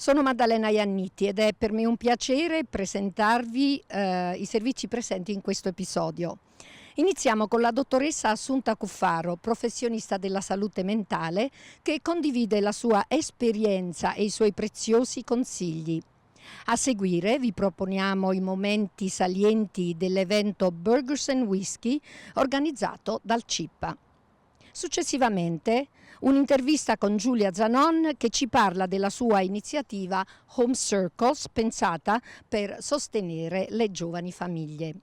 Sono Maddalena Ianniti ed è per me un piacere presentarvi i servizi presenti in questo episodio. Iniziamo con la dottoressa Assunta Cuffaro, professionista della salute mentale, che condivide la sua esperienza e i suoi preziosi consigli. A seguire vi proponiamo i momenti salienti dell'evento Burgers and Whisky organizzato dal CIBPA. Successivamente un'intervista con Giulia Zanon che ci parla della sua iniziativa Home Circles pensata per sostenere le giovani famiglie.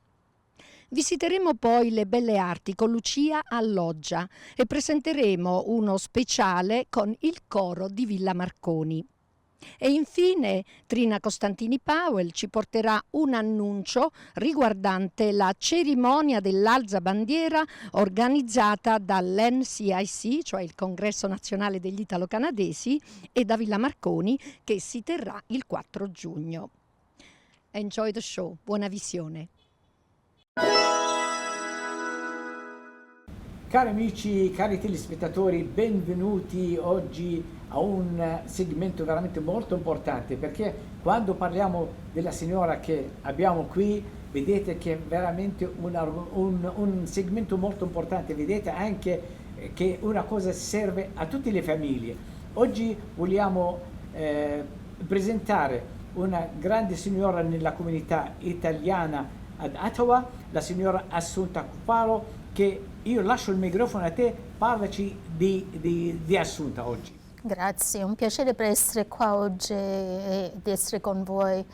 Visiteremo poi le Belle Arti con Lucia a Alloggia e presenteremo uno speciale con il Coro di Villa Marconi. E infine Trina Costantini Powell ci porterà un annuncio riguardante la cerimonia dell'alza bandiera organizzata dall'NCIC, cioè il Congresso Nazionale degli Italo-Canadesi, e da Villa Marconi, che si terrà il 4 giugno. Enjoy the show, buona visione. Cari amici, cari telespettatori, benvenuti oggi a un segmento veramente molto importante, perché quando parliamo della signora che abbiamo qui, vedete che è veramente un segmento molto importante, vedete anche che una cosa serve a tutte le famiglie. Oggi vogliamo presentare una grande signora nella comunità italiana ad Ottawa, la signora Assunta Cuffaro, che io lascio il microfono a te, parlaci di Assunta oggi. Grazie, è un piacere per essere qua oggi e di essere con voi.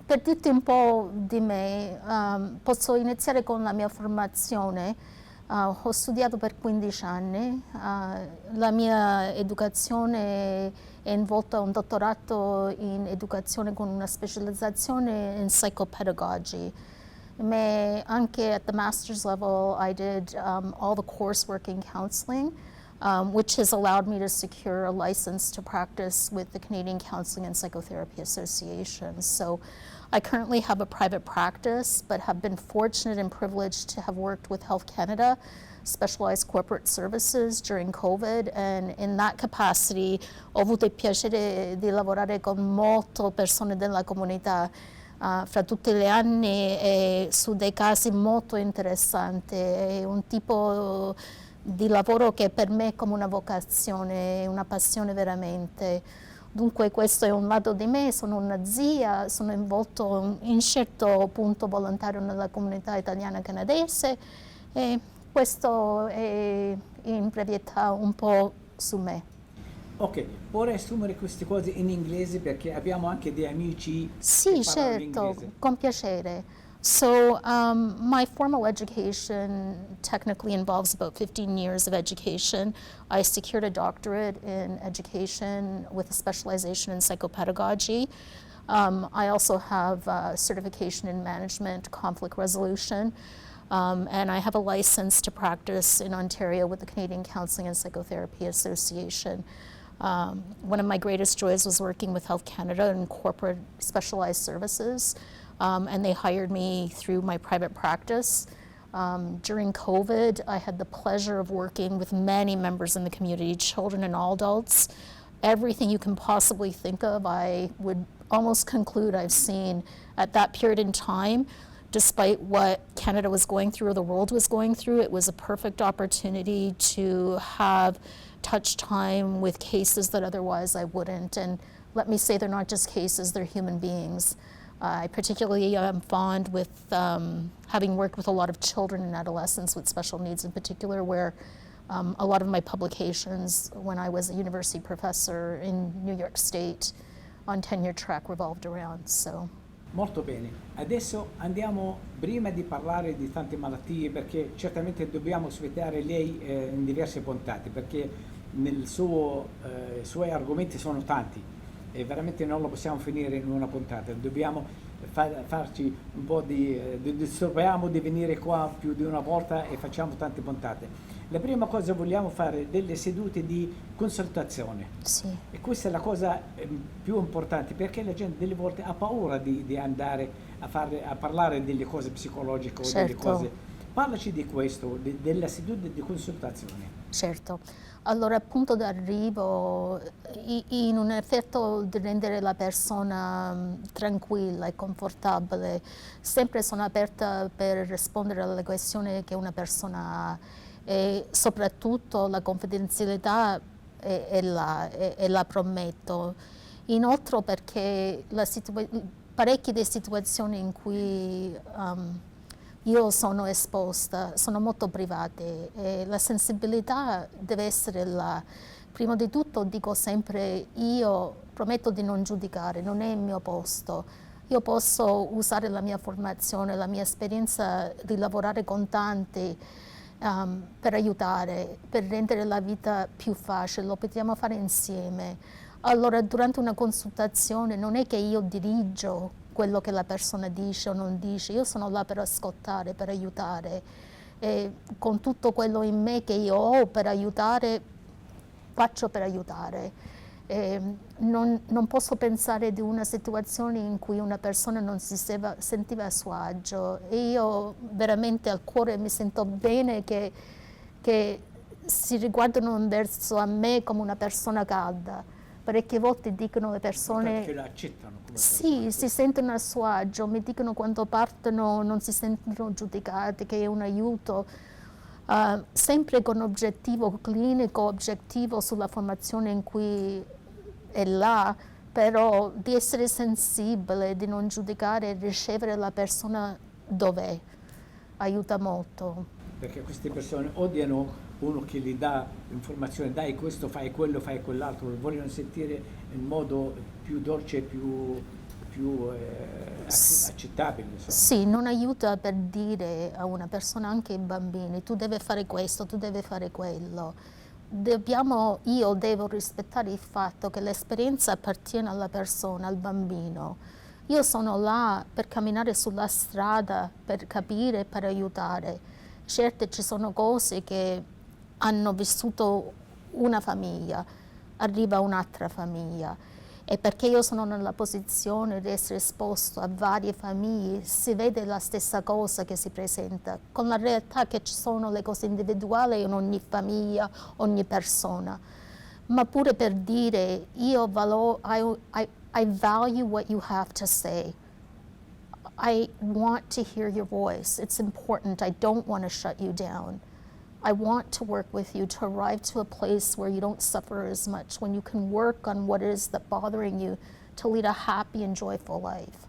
Per dirti un po' di me, posso iniziare con la mia formazione. Ho studiato per 15 anni, la mia educazione è involta in un dottorato in educazione con una specializzazione in psychopedagogy. Ma anche at the master's level, I did all the coursework in counseling, which has allowed me to secure a license to practice with the Canadian Counseling and Psychotherapy Association. So I currently have a private practice, but have been fortunate and privileged to have worked with Health Canada, specialized corporate services during COVID, and in that capacity ho avuto il piacere di lavorare con molte persone della comunità fra tutti gli anni e su dei casi molto interessanti. È un tipo di lavoro che per me è come una vocazione, è una passione veramente. Dunque questo è un lato di me, sono una zia, sono involto in certo punto volontario nella comunità italiana canadese e questo è in brevetà un po' su me. Ok, puoi riassumere queste cose in inglese perché abbiamo anche dei amici Sì, che parlano certo, l'inglese. con piacere. So my formal education technically involves about 15 years of education. I secured a doctorate in education with a specialization in psychopedagogy. I also have a certification in management, conflict resolution, and I have a license to practice in Ontario with the Canadian Counseling and Psychotherapy Association. One of my greatest joys was working with Health Canada in corporate specialized services, and they hired me through my private practice. During COVID, I had the pleasure of working with many members in the community, children and all adults. Everything you can possibly think of, I would almost conclude I've seen at that period in time. Despite what Canada was going through or the world was going through, it was a perfect opportunity to have touch time with cases that otherwise I wouldn't. And let me say, they're not just cases, they're human beings. I particularly am fond with having worked with a lot of children and adolescents with special needs in particular, where a lot of my publications when I was a university professor in New York State on tenure track revolved around. So. Molto bene, adesso andiamo, prima di parlare di tante malattie, perché certamente dobbiamo ospitare lei in diverse puntate, perché i suoi argomenti sono tanti e veramente non lo possiamo finire in una puntata, dobbiamo farci un po' disturbiamo di venire qua più di una volta e facciamo tante puntate. La prima cosa, vogliamo fare delle sedute di consultazione. Sì. E questa è la cosa più importante, perché la gente delle volte ha paura di andare a parlare delle cose psicologiche o Certo. delle cose Parlaci di questo, della seduta di consultazione. Certo, allora punto d'arrivo in un effetto di rendere la persona tranquilla e confortabile, sempre sono aperta per rispondere alle questioni che una persona ha e soprattutto la confidenzialità è la prometto. Inoltre perché parecchie delle situazioni in cui io sono esposta, sono molto private e la sensibilità deve essere là. Prima di tutto dico sempre, io prometto di non giudicare, non è il mio posto. Io posso usare la mia formazione, la mia esperienza di lavorare con tanti per aiutare, per rendere la vita più facile, lo potremmo fare insieme. Allora durante una consultazione non è che io dirigo quello che la persona dice o non dice, io sono là per ascoltare, per aiutare e con tutto quello in me che io ho per aiutare, faccio per aiutare. Non posso pensare di una situazione in cui una persona non si sentiva a suo agio e io veramente al cuore mi sento bene che si riguardano verso a me come una persona calda. Parecchie volte dicono le persone che la accettano come sì, si sentono a suo agio, mi dicono quando partono non si sentono giudicate, che è un aiuto, sempre con obiettivo clinico, obiettivo sulla formazione in cui è là, però di essere sensibile, di non giudicare e ricevere la persona dov'è, aiuta molto. Perché queste persone odiano uno che gli dà informazioni, dai questo, fai quello, fai quell'altro, vogliono sentire in modo più dolce, più accettabile. Insomma. Sì, non aiuta per dire a una persona, anche ai bambini, tu devi fare questo, tu devi fare quello. Io devo rispettare il fatto che l'esperienza appartiene alla persona, al bambino. Io sono là per camminare sulla strada, per capire, per aiutare. Certo ci sono cose che hanno vissuto una famiglia, arriva un'altra famiglia e perché io sono nella posizione di essere esposto a varie famiglie si vede la stessa cosa che si presenta, con la realtà che ci sono le cose individuali in ogni famiglia, ogni persona, ma pure per dire I value what you have to say. I want to hear your voice. It's important. I don't want to shut you down. I want to work with you to arrive to a place where you don't suffer as much, when you can work on what it is that's bothering you to lead a happy and joyful life.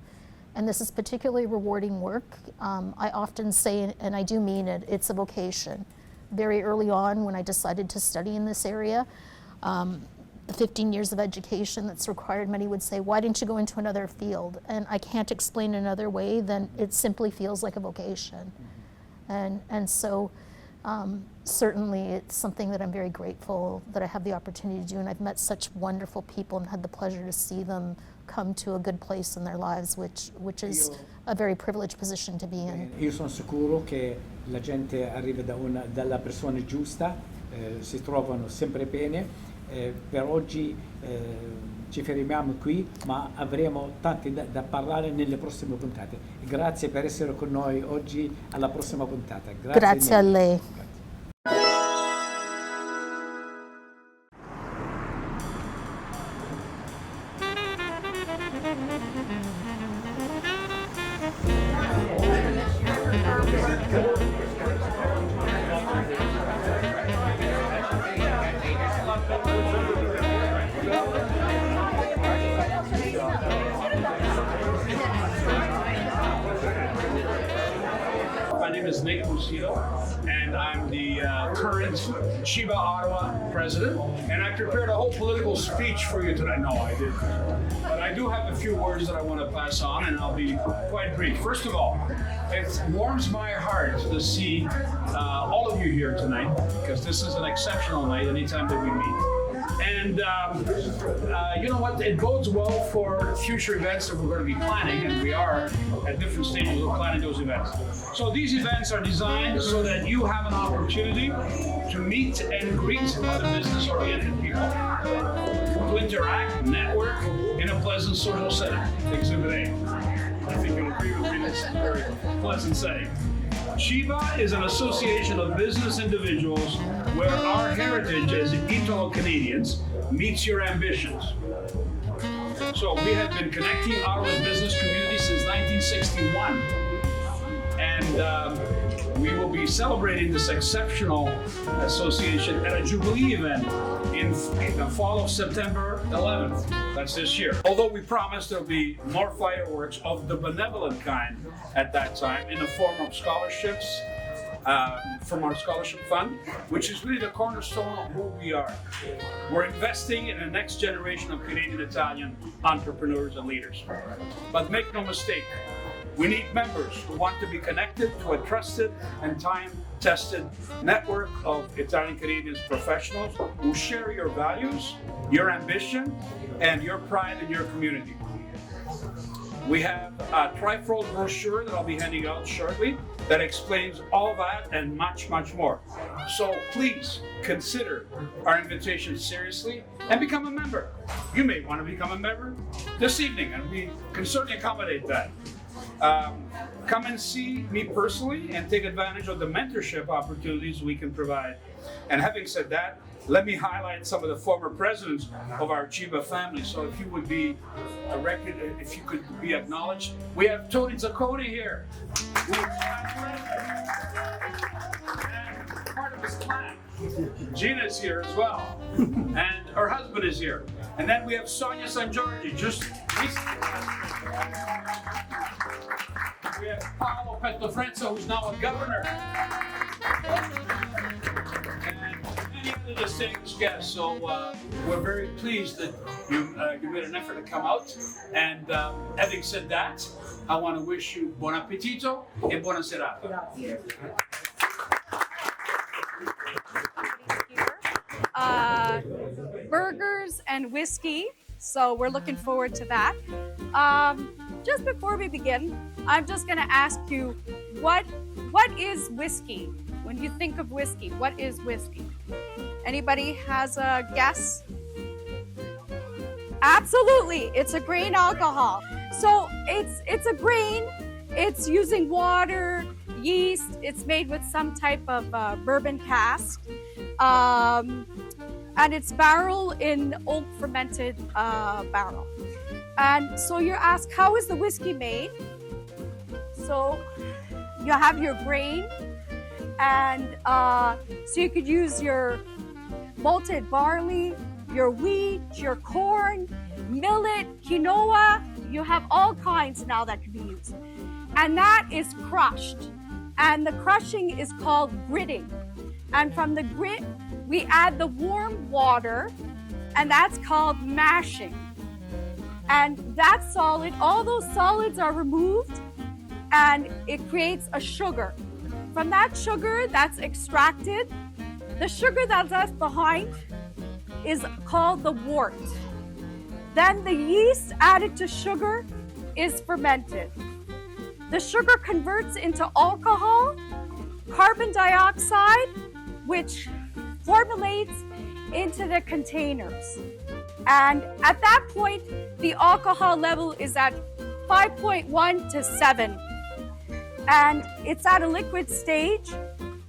And this is particularly rewarding work. I often say, and I do mean it, it's a vocation. Very early on when I decided to study in this area, the 15 years of education that's required, many would say, why didn't you go into another field? And I can't explain another way than it simply feels like a vocation. And so certainly it's something that I'm very grateful that I have the opportunity to do, and I've met such wonderful people and had the pleasure to see them come to a good place in their lives, which is a very privileged position to be in. Io sono sicuro che la gente arriva dalla persona giusta, si trovano sempre bene. Per oggi ci fermiamo qui, ma avremo tanti da parlare nelle prossime puntate. Grazie per essere con noi oggi, alla prossima puntata. Grazie a lei. My name is Lucia, and I'm the current CIBPA Ottawa president. And I prepared a whole political speech for you tonight. No, I didn't. But I do have a few words that I want to pass on, and I'll be quite brief. First of all, it warms my heart to see all of you here tonight, because this is an exceptional night anytime that we meet. And you know what, it bodes well for future events that we're going to be planning, and we are at different stages of planning those events. So these events are designed so that you have an opportunity to meet and greet other business-oriented people, to interact, network in a pleasant social setting. Exhibit A. I think you'll agree with me, it's a very pleasant setting. CIBPA is an association of business individuals where our heritage as Italo-Canadians meets your ambitions. So we have been connecting Ottawa's business community since 1961. And we will be celebrating this exceptional association at a Jubilee event in the fall of September 11th. That's this year. Although we promised there'll be more fireworks of the benevolent kind at that time in the form of scholarships from our scholarship fund, which is really the cornerstone of who we are. We're investing in the next generation of Canadian-Italian entrepreneurs and leaders. But make no mistake, we need members who want to be connected to a trusted and time-tested network of Italian-Canadian professionals who share your values, your ambition, and your pride in your community. We have a trifold brochure that I'll be handing out shortly that explains all that and much, much more. So please consider our invitation seriously and become a member. You may want to become a member this evening, and we can certainly accommodate that. Come and see me personally and take advantage of the mentorship opportunities we can provide. And having said that, let me highlight some of the former presidents of our CIBPA family. So if you would be if you could be acknowledged, we have Tony Zacconi here. And part of his clan. Gina's here as well. And her husband is here. And then we have Sonia San Giorgi, just recently. We have Paolo Pettofrenzo, who's now a governor. And many other distinguished guests. So we're very pleased that you made an effort to come out. And having said that, I want to wish you buon appetito e buona serata. Burgers and whiskey, so we're looking forward to that. Just before we begin, I'm just going to ask you, what is whiskey? When you think of whiskey, what is whiskey? Anybody has a guess? Absolutely, it's a grain alcohol. So it's a grain. It's using water, yeast. It's made with some type of bourbon cask. And it's barrel in oak fermented barrel. And so you're asked, how is the whiskey made? So you have your grain, and so you could use your malted barley, your wheat, your corn, millet, quinoa. You have all kinds now that can be used. And that is crushed. And the crushing is called gritting. And from the grit, we add the warm water, and that's called mashing. And that solid, all those solids are removed, and it creates a sugar. From that sugar that's extracted, the sugar that's left behind is called the wort. Then the yeast added to sugar is fermented. The sugar converts into alcohol, carbon dioxide, which formulates into the containers. And at that point, the alcohol level is at 5.1 to 7. And it's at a liquid stage,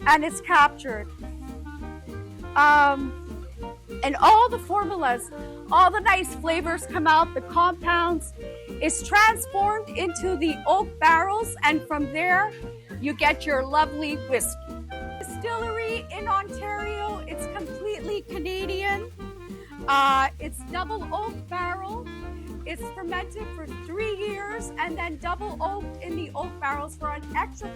and it's captured. And all the formulas, all the nice flavors come out, the compounds. It's transformed into the oak barrels, and from there, you get your lovely whiskey. Distillery in Ontario, it's completely Canadian. It's double oak barrel. It's fermented for 3 years and then double oaked in the oak barrels for an extra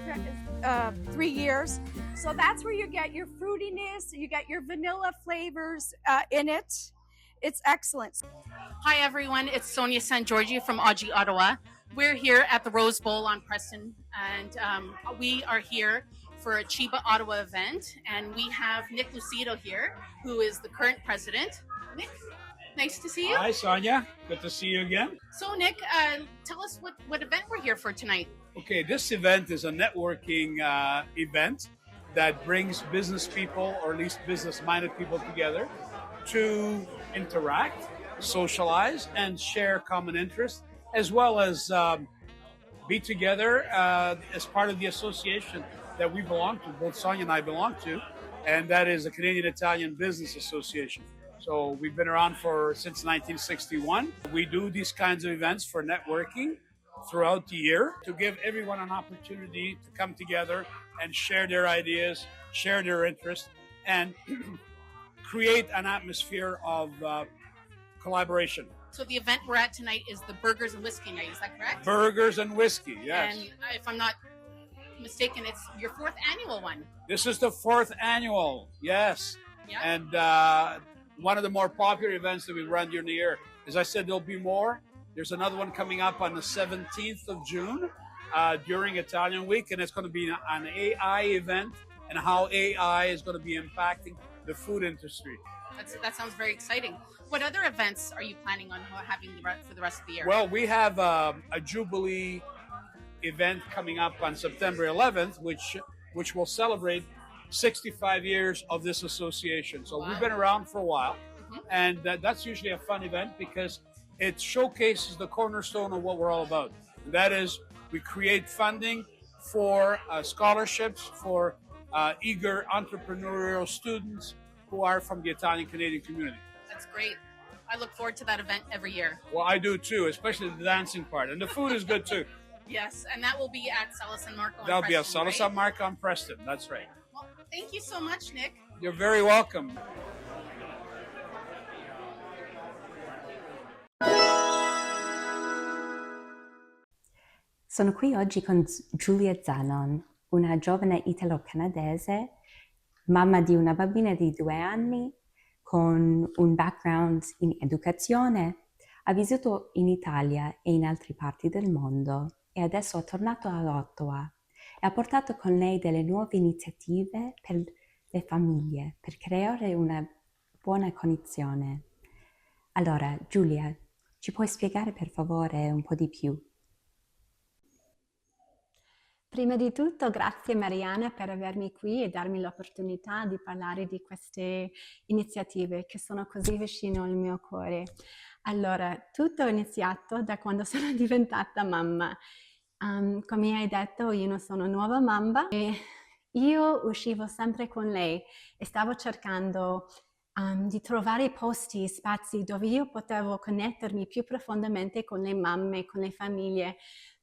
3 years. So that's where you get your fruitiness, you get your vanilla flavors in it. It's excellent. Hi everyone, it's Sonia San Giorgi from Oggi Ottawa. We're here at the Rose Bowl on Preston, and we are here for a CIBPA Ottawa event, and we have Nick Lucido here, who is the current president. Nick, nice to see you. Hi, Sonia. Good to see you again. So, Nick, tell us what event we're here for tonight. Okay, this event is a networking event that brings business people, or at least business-minded people together to interact, socialize, and share common interests, as well as be together as part of the association that we belong to, both Sonia and I belong to, and that is the Canadian Italian Business Association. So we've been around since 1961. We do these kinds of events for networking throughout the year to give everyone an opportunity to come together and share their ideas, share their interests, and create an atmosphere of collaboration. So the event we're at tonight is the Burgers and Whiskey Night, is that correct? Burgers and whiskey, yes. And if I'm not mistaken, it's your 4th annual one. This is the 4th annual, yes. Yeah. And one of the more popular events that we run during the year. As I said, there'll be more. There's another one coming up on the 17th of June during Italian Week, and it's going to be an AI event and how AI is going to be impacting the food industry. That sounds very exciting. What other events are you planning on having for the rest of the year? Well, we have a Jubilee event coming up on September 11th, which will celebrate 65 years of this association. So We've been around for a while, and that's usually a fun event because it showcases the cornerstone of what we're all about. And that is, we create funding for scholarships for eager entrepreneurial students who are from the Italian-Canadian community. That's great. I look forward to that event every year. Well, I do too, especially the dancing part. And the food is good too. Yes, and that will be at Sala San Marco. That'll be at Sala San Marco on Preston. That's right. Well, thank you so much, Nick. You're very welcome. Sono qui oggi con Giulia Zanon, una giovane italo-canadese, mamma di una bambina di 2 anni, con un background in educazione. Ha vissuto in Italia e in altre parti del mondo e adesso è tornato a Ottawa e ha portato con lei delle nuove iniziative per le famiglie, per creare una buona connessione. Allora, Giulia, ci puoi spiegare per favore un po' di più? Prima di tutto, grazie Mariana per avermi qui e darmi l'opportunità di parlare di queste iniziative che sono così vicino al mio cuore. Allora, tutto è iniziato da quando sono diventata mamma. Come hai detto, io non sono nuova mamma e io uscivo sempre con lei e stavo cercando di trovare posti, spazi dove io potevo connettermi più profondamente con le mamme, con le famiglie,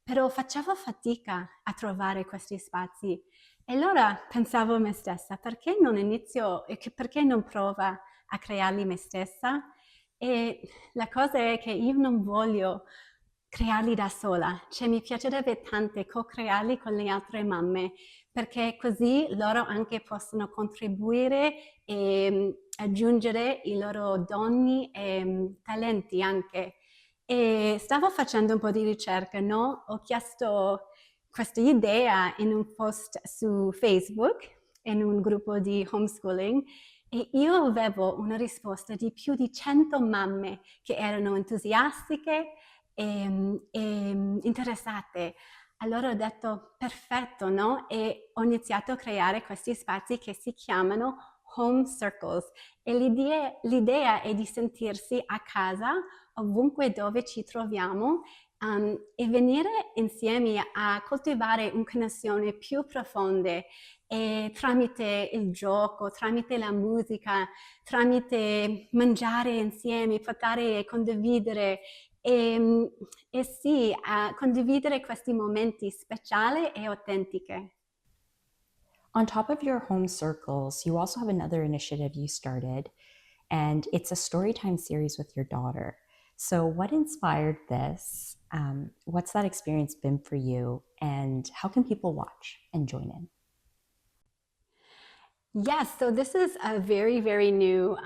però facevo fatica a trovare questi spazi. E allora pensavo a me stessa, perché non inizio e perché non provo a crearli me stessa? E la cosa è che io non voglio crearli da sola, cioè mi piacerebbe tanto co-crearli con le altre mamme, perché così loro anche possono contribuire e aggiungere i loro doni e talenti anche. E stavo facendo un po' di ricerca, no? Ho chiesto questa idea in un post su Facebook, in un gruppo di homeschooling, e io avevo una risposta di più di 100 mamme che erano entusiastiche e interessate. Allora ho detto, perfetto, no? E ho iniziato a creare questi spazi che si chiamano home circles. E l'idea è di sentirsi a casa ovunque dove ci troviamo e venire insieme a coltivare una connessione più profonda e tramite il gioco, tramite la musica, tramite mangiare insieme, poter condividere e sì, condividere questi momenti speciali e autentici. On top of your home circles, you also have another initiative you started, and it's a storytime series with your daughter. So what inspired this? What's that experience been for you? And how can people watch and join in? Yes, so this is a very, very new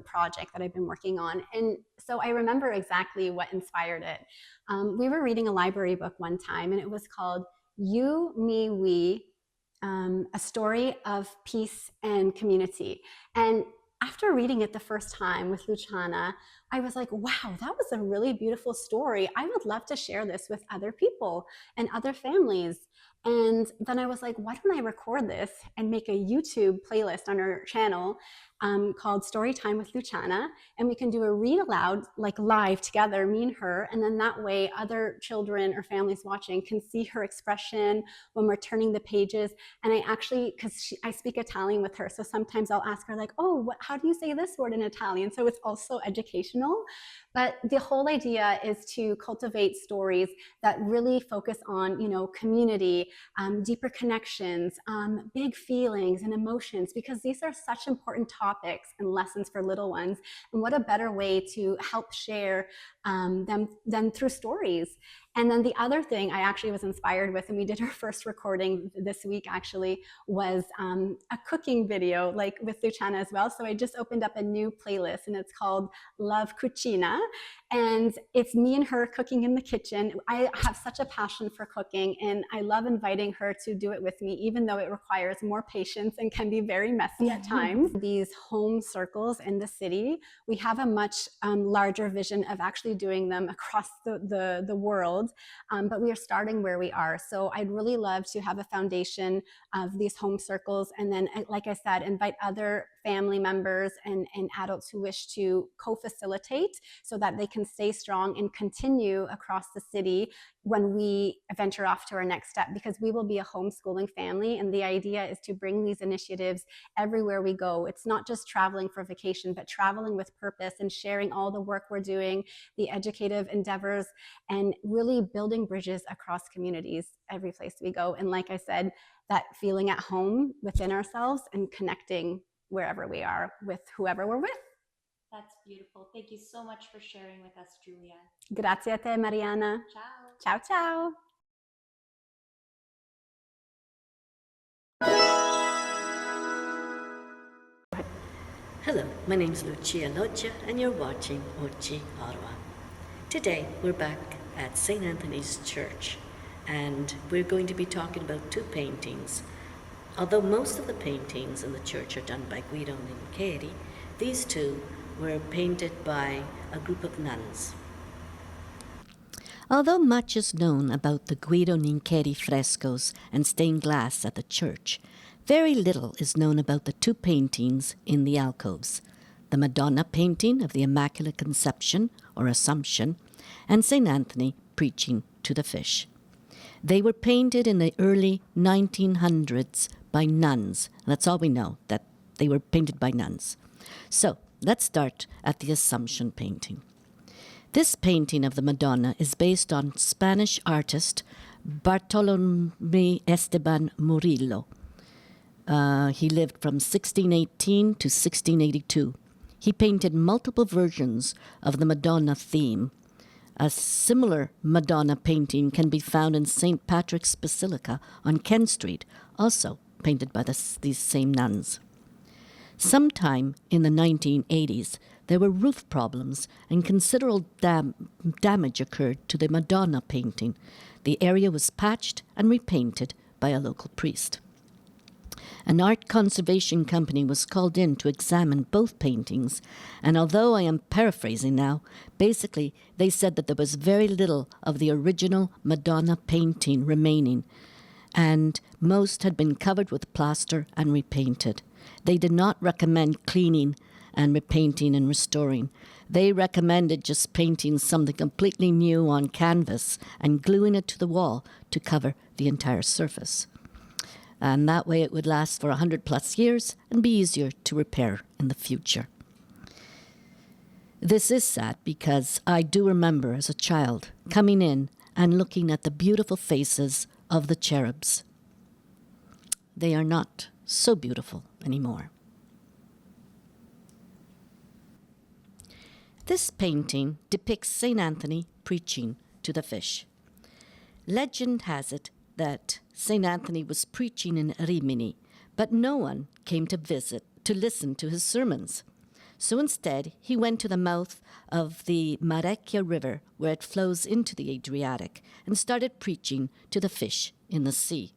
project that I've been working on. And so I remember exactly what inspired it. We were reading a library book one time, and it was called You, Me, We, A Story of Peace and Community. And after reading it the first time with Luciana, I was like, wow, that was a really beautiful story. I would love to share this with other people and other families. And then I was like, why don't I record this and make a YouTube playlist on our channel called Story Time with Luciana, and we can do a read aloud, like live together, me and her, and then that way other children or families watching can see her expression when we're turning the pages. And I actually, because I speak Italian with her, so sometimes I'll ask her like, oh, how do you say this word in Italian? So it's also educational. But the whole idea is to cultivate stories that really focus on, you know, community, deeper connections, big feelings and emotions, because these are such important topics and lessons for little ones. And what a better way to help share them than through stories. And then the other thing I actually was inspired with, and we did our first recording this week actually, was a cooking video, like with Luciana as well. So I just opened up a new playlist, and it's called Love Cucina. And it's me and her cooking in the kitchen. I have such a passion for cooking, and I love inviting her to do it with me, even though it requires more patience and can be very messy at times. These home circles in the city, we have a much larger vision of actually doing them across the world, but we are starting where we are. So I'd really love to have a foundation of these home circles, and then, like I said, invite other family members and adults who wish to co-facilitate so that they can stay strong and continue across the city when we venture off to our next step, because we will be a homeschooling family. And the idea is to bring these initiatives everywhere we go. It's not just traveling for vacation, but traveling with purpose and sharing all the work we're doing, the educative endeavors, and really building bridges across communities every place we go. And like I said, that feeling at home within ourselves and connecting wherever we are with whoever we're with. That's beautiful. Thank you so much for sharing with us, Julia. Grazie a te, Mariana. Ciao. Ciao, ciao. Hello, my name is Lucia Alloggia, and you're watching Oggi Ottawa. Today, we're back at St. Anthony's Church, and we're going to be talking about two paintings. Although most of the paintings in the church are done by Guido Nincheri, these two were painted by a group of nuns. Although much is known about the Guido Nincheri frescoes and stained glass at the church, very little is known about the two paintings in the alcoves, the Madonna painting of the Immaculate Conception or Assumption, and St. Anthony preaching to the fish. They were painted in the early 1900s by nuns. That's all we know, that they were painted by nuns. So, let's start at the Assumption painting. This painting of the Madonna is based on Spanish artist Bartolomé Esteban Murillo. He lived from 1618 to 1682. He painted multiple versions of the Madonna theme. A similar Madonna painting can be found in St. Patrick's Basilica on Ken Street, also painted by these same nuns. Sometime in the 1980s, there were roof problems and considerable damage occurred to the Madonna painting. The area was patched and repainted by a local priest. An art conservation company was called in to examine both paintings, and although I am paraphrasing now, basically they said that there was very little of the original Madonna painting remaining, and most had been covered with plaster and repainted. They did not recommend cleaning and repainting and restoring. They recommended just painting something completely new on canvas and gluing it to the wall to cover the entire surface. And that way it would last for 100+ years and be easier to repair in the future. This is sad because I do remember as a child coming in and looking at the beautiful faces of the cherubs. They are not so beautiful anymore. This painting depicts St. Anthony preaching to the fish. Legend has it that St. Anthony was preaching in Rimini, but no one came to listen to his sermons. So instead, he went to the mouth of the Marecchia River, where it flows into the Adriatic, and started preaching to the fish in the sea.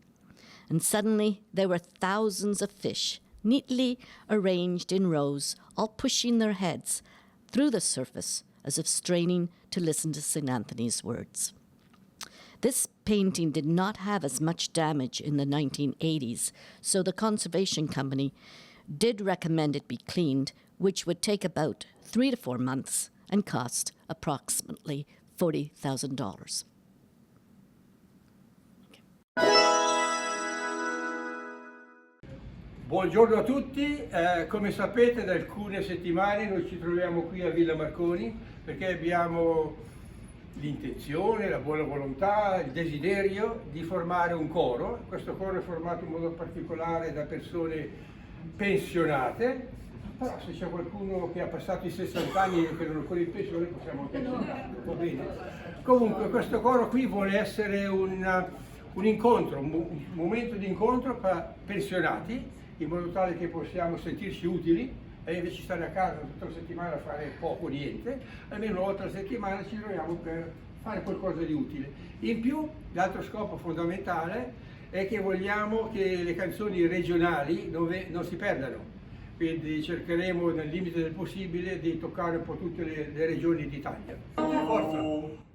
And suddenly, there were thousands of fish, neatly arranged in rows, all pushing their heads through the surface, as if straining to listen to St. Anthony's words. This painting did not have as much damage in the 1980s, so the Conservation Company did recommend it be cleaned, which would take about 3 to 4 months and cost approximately $40,000. Buongiorno a tutti, come sapete da alcune settimane noi ci troviamo qui a Villa Marconi perché abbiamo l'intenzione, la buona volontà, il desiderio di formare un coro. Questo coro è formato in modo particolare da persone pensionate, però se c'è qualcuno che ha passato i 60 anni e che non è ancora in pensione possiamo anche aiutarlo, va bene? Comunque questo coro qui vuole essere un incontro, un momento di incontro per pensionati, in modo tale che possiamo sentirci utili e invece stare a casa tutta la settimana a fare poco o niente, almeno una volta alla settimana ci troviamo per fare qualcosa di utile. In più, l'altro scopo fondamentale è che vogliamo che le canzoni regionali non si perdano, quindi cercheremo nel limite del possibile di toccare un po' tutte le regioni d'Italia. Forza!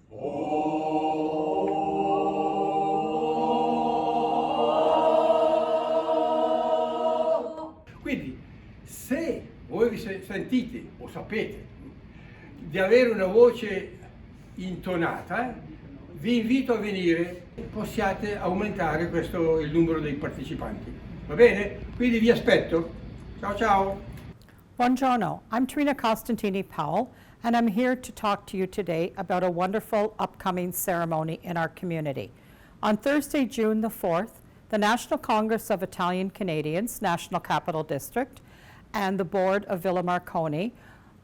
Quindi, se voi vi sentite o sapete di avere una voce intonata, vi invito a venire e possiate aumentare il numero dei partecipanti. Va bene? Quindi vi aspetto. Ciao ciao! Buongiorno, I'm Trina Costantini Powell, and I'm here to talk to you today about a wonderful upcoming ceremony in our community. On Thursday, June the 4th, the National Congress of Italian Canadians, National Capital District, and the Board of Villa Marconi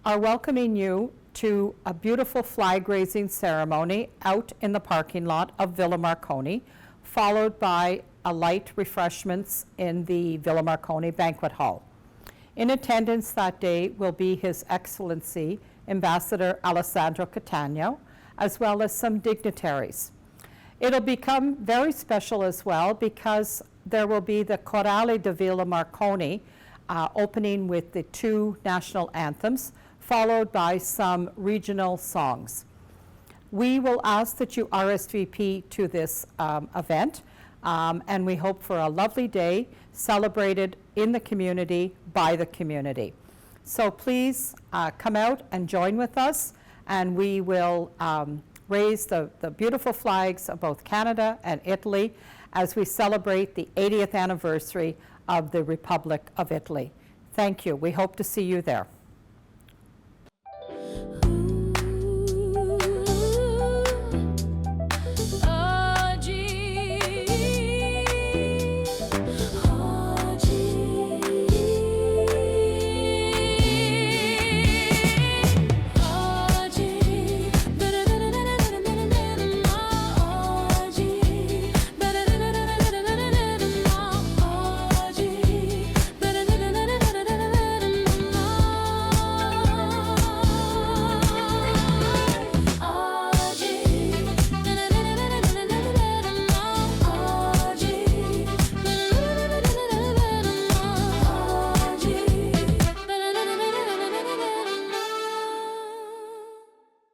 are welcoming you to a beautiful flag raising ceremony out in the parking lot of Villa Marconi, followed by a light refreshments in the Villa Marconi banquet hall. In attendance that day will be His Excellency Ambassador Alessandro Catania, as well as some dignitaries. It'll become very special as well because there will be the Chorale di Villa Marconi opening with the 2 national anthems, followed by some regional songs. We will ask that you RSVP to this event, and we hope for a lovely day celebrated in the community by the community. So please come out and join with us, and we will raise the beautiful flags of both Canada and Italy as we celebrate the 80th anniversary of the Republic of Italy. Thank you. We hope to see you there.